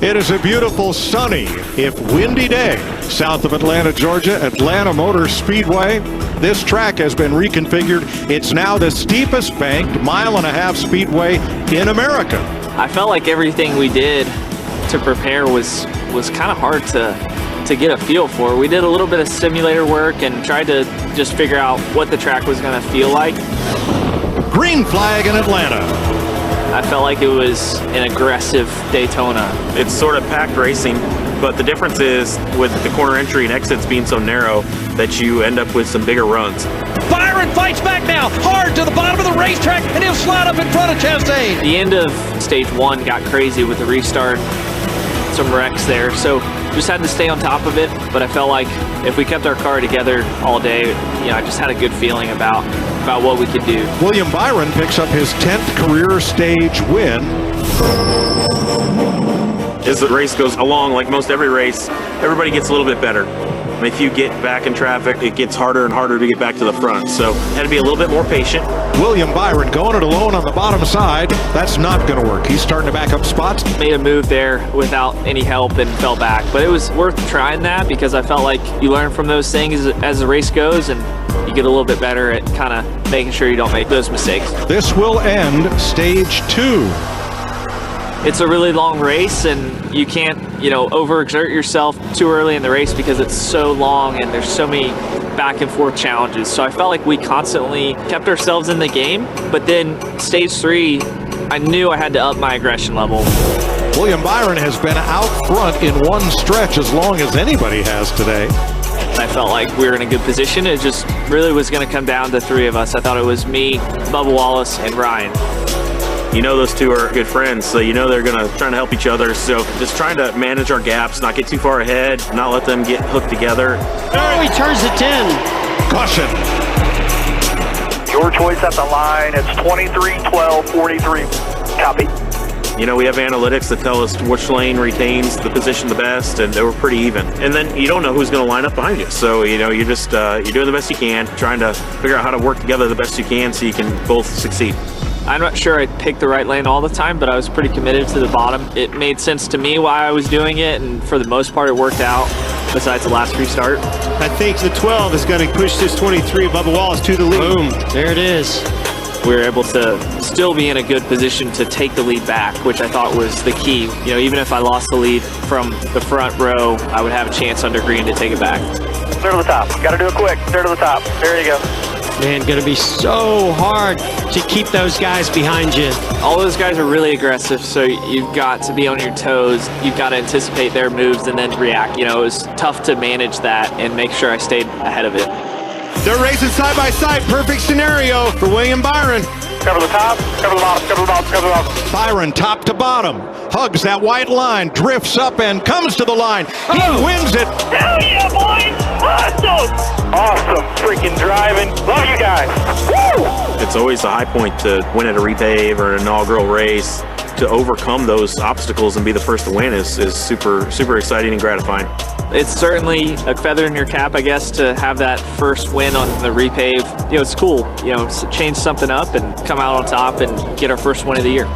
It is a beautiful, sunny, if windy day, south of Atlanta, Georgia, Atlanta Motor Speedway. This track has been reconfigured. It's now the steepest banked 1.5-mile speedway in America. I felt like everything we did to prepare was kind of hard to get a feel for. We did a little bit of simulator work and tried to just figure out what the track was going to feel like. Green flag in Atlanta. I felt like it was an aggressive Daytona. It's sort of packed racing, but the difference is with the corner entry and exits being so narrow that you end up with some bigger runs. Byron fights back now, hard to the bottom of the racetrack, and he'll slide up in front of Chastain. The end of stage one got crazy with the restart, some wrecks there, so just had to stay on top of it. But I felt like if we kept our car together all day, I just had a good feeling about what we could do. William Byron picks up his 10th career stage win. As the race goes along, like most every race, everybody gets a little bit better. If you get back in traffic, it gets harder and harder to get back to the front. So had to be a little bit more patient. William Byron going it alone on the bottom side. That's not going to work. He's starting to back up spots. Made a move there without any help and fell back. But it was worth trying that because I felt like you learn from those things as the race goes, and you get a little bit better at kind of making sure you don't make those mistakes. This will end stage 2. It's a really long race, and you can't, overexert yourself too early in the race because it's so long and there's so many back and forth challenges. So I felt like we constantly kept ourselves in the game, but then stage 3, I knew I had to up my aggression level. William Byron has been out front in one stretch as long as anybody has today. I felt like we were in a good position. It just really was going to come down to 3 of us. I thought it was me, Bubba Wallace, and Ryan. Those two are good friends, so they're going to try to help each other. So just trying to manage our gaps, not get too far ahead, not let them get hooked together. Oh, he turns the 10. Caution. Your choice at the line. It's 23, 12, 43. Copy. We have analytics that tell us which lane retains the position the best, and they were pretty even. And then you don't know who's going to line up behind you. So, you're just you're doing the best you can, trying to figure out how to work together the best you can so you can both succeed. I'm not sure I picked the right lane all the time, but I was pretty committed to the bottom. It made sense to me why I was doing it, and for the most part it worked out, besides the last restart. I think the 12 is going to push this 23, Bubba Wallace, to the lead. Boom, there it is. We were able to still be in a good position to take the lead back, which I thought was the key. Even if I lost the lead from the front row, I would have a chance under green to take it back. Clear to the top. Got to do it quick. Clear to the top. There you go. Man, going to be so hard to keep those guys behind you. All those guys are really aggressive, so you've got to be on your toes. You've got to anticipate their moves and then react. It was tough to manage that and make sure I stayed ahead of it. They're racing side by side. Perfect scenario for William Byron. Cover the top, cover the bottom, cover the bottom, cover the bottom. Byron top to bottom. Hugs that white line, drifts up and comes to the line. He wins it. Hell yeah, boys! Awesome! Awesome freaking driving. Love you guys. Woo! It's always a high point to win at a repave or an inaugural race. To overcome those obstacles and be the first to win is super, super exciting and gratifying. It's certainly a feather in your cap, I guess, to have that first win on the repave. It's cool, change something up and come out on top and get our first win of the year.